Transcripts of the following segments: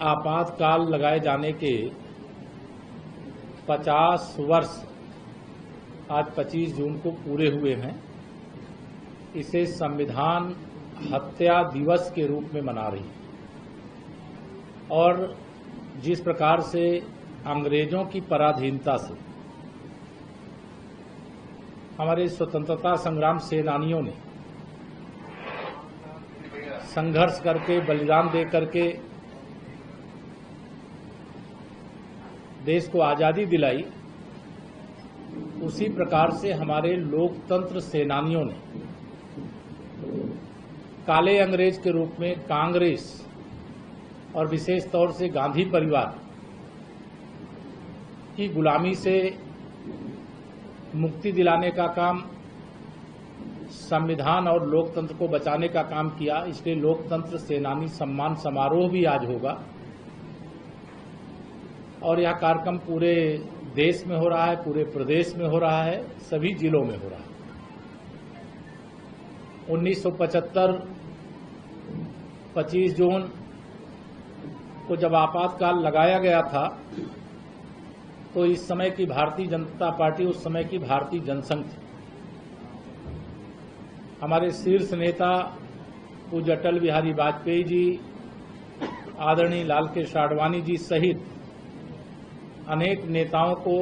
आपातकाल लगाए जाने के 50 वर्ष आज 25 जून को पूरे हुए हैं। इसे संविधान हत्या दिवस के रूप में मना रही है और जिस प्रकार से अंग्रेजों की पराधीनता से हमारे स्वतंत्रता संग्राम सेनानियों ने संघर्ष करके बलिदान दे करके देश को आजादी दिलाई, उसी प्रकार से हमारे लोकतंत्र सेनानियों ने काले अंग्रेज के रूप में कांग्रेस और विशेष तौर से गांधी परिवार की गुलामी से मुक्ति दिलाने का काम, संविधान और लोकतंत्र को बचाने का काम किया। इसलिए लोकतंत्र सेनानी सम्मान समारोह भी आज होगा और यह कार्यक्रम पूरे देश में हो रहा है, पूरे प्रदेश में हो रहा है, सभी जिलों में हो रहा है। 1975 25 जून को जब आपातकाल लगाया गया था तो इस समय की भारतीय जनता पार्टी उस समय की भारतीय जनसंघ थी। हमारे शीर्ष नेता पूज्य अटल बिहारी वाजपेयी जी, आदरणीय लाल कृष्ण आडवाणी जी सहित अनेक नेताओं को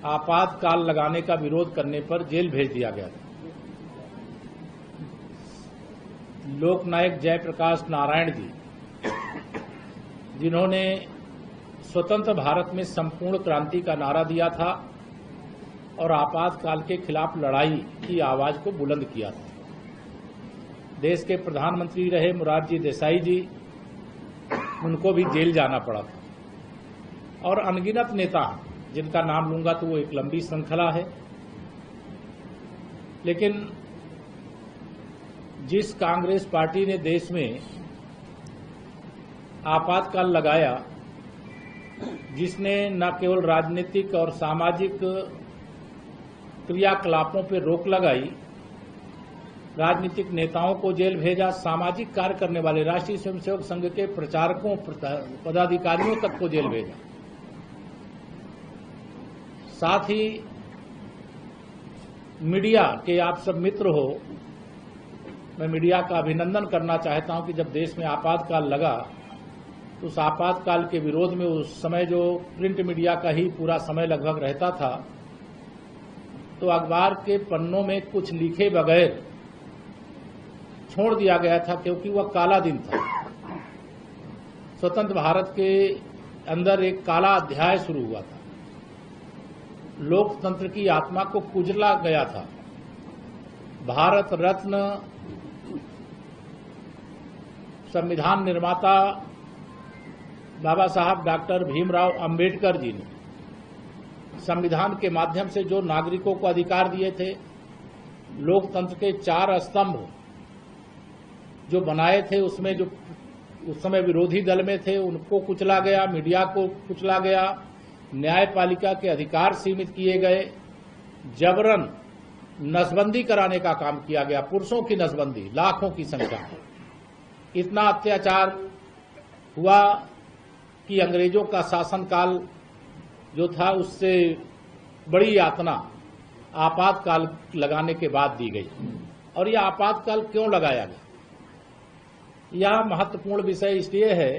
आपातकाल लगाने का विरोध करने पर जेल भेज दिया गया था। लोकनायक जयप्रकाश नारायण जी, जिन्होंने स्वतंत्र भारत में संपूर्ण क्रांति का नारा दिया था और आपातकाल के खिलाफ लड़ाई की आवाज को बुलंद किया था। देश के प्रधानमंत्री रहे मोरारजी देसाई जी, उनको भी जेल जाना पड़ा था और अनगिनत नेता जिनका नाम लूंगा तो वो एक लंबी श्रृंखला है। लेकिन जिस कांग्रेस पार्टी ने देश में आपातकाल लगाया, जिसने न केवल राजनीतिक और सामाजिक क्रियाकलापों पर रोक लगाई, राजनीतिक नेताओं को जेल भेजा, सामाजिक कार्य करने वाले राष्ट्रीय स्वयंसेवक संघ के प्रचारकों पदाधिकारियों तक को जेल भेजा। साथ ही मीडिया के आप सब मित्र हो, मैं मीडिया का अभिनंदन करना चाहता हूं कि जब देश में आपातकाल लगा तो उस आपातकाल के विरोध में उस समय जो प्रिंट मीडिया का ही पूरा समय लगभग रहता था, तो अखबार के पन्नों में कुछ लिखे बगैर छोड़ दिया गया था, क्योंकि वह काला दिन था। स्वतंत्र भारत के अंदर एक काला अध्याय शुरू हुआ था। लोकतंत्र की आत्मा को कुचला गया था। भारत रत्न संविधान निर्माता बाबा साहब डॉक्टर भीमराव अंबेडकर जी ने संविधान के माध्यम से जो नागरिकों को अधिकार दिए थे, लोकतंत्र के 4 स्तंभ जो बनाए थे, उसमें जो उस समय विरोधी दल में थे उनको कुचला गया, मीडिया को कुचला गया, न्यायपालिका के अधिकार सीमित किए गए, जबरन नसबंदी कराने का काम किया गया, पुरुषों की नसबंदी लाखों की संख्या में। इतना अत्याचार हुआ कि अंग्रेजों का शासनकाल जो था उससे बड़ी यातना आपातकाल लगाने के बाद दी गई। और यह आपातकाल क्यों लगाया गया? यह महत्वपूर्ण विषय इसलिए है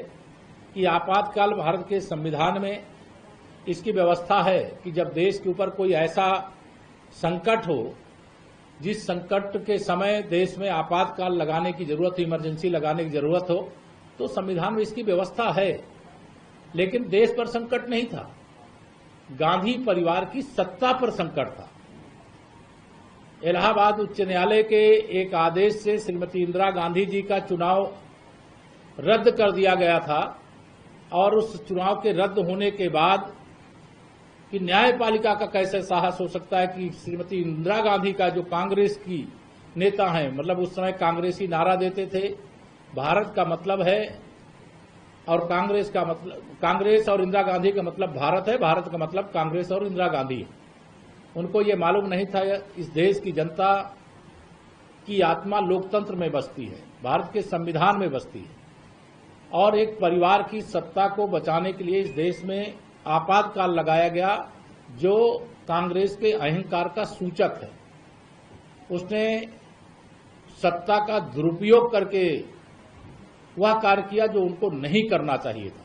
कि आपातकाल भारत के संविधान में इसकी व्यवस्था है कि जब देश के ऊपर कोई ऐसा संकट हो, जिस संकट के समय देश में आपातकाल लगाने की जरूरत हो, इमरजेंसी लगाने की जरूरत हो, तो संविधान में इसकी व्यवस्था है। लेकिन देश पर संकट नहीं था, गांधी परिवार की सत्ता पर संकट था। इलाहाबाद उच्च न्यायालय के एक आदेश से श्रीमती इंदिरा गांधी जी का चुनाव रद्द कर दिया गया था और उस चुनाव के रद्द होने के बाद कि न्यायपालिका का कैसे साहस हो सकता है कि श्रीमती इंदिरा गांधी का जो कांग्रेस की नेता हैं, मतलब उस समय कांग्रेसी नारा देते थे, भारत का मतलब है और कांग्रेस का मतलब, कांग्रेस और इंदिरा गांधी का मतलब भारत है, भारत का मतलब कांग्रेस और इंदिरा गांधी है। उनको ये मालूम नहीं था इस देश की जनता की आत्मा लोकतंत्र में बसती है, भारत के संविधान में बसती है। और एक परिवार की सत्ता को बचाने के लिए इस देश में आपातकाल लगाया गया, जो कांग्रेस के अहंकार का सूचक है। उसने सत्ता का दुरुपयोग करके वह कार्य किया जो उनको नहीं करना चाहिए था।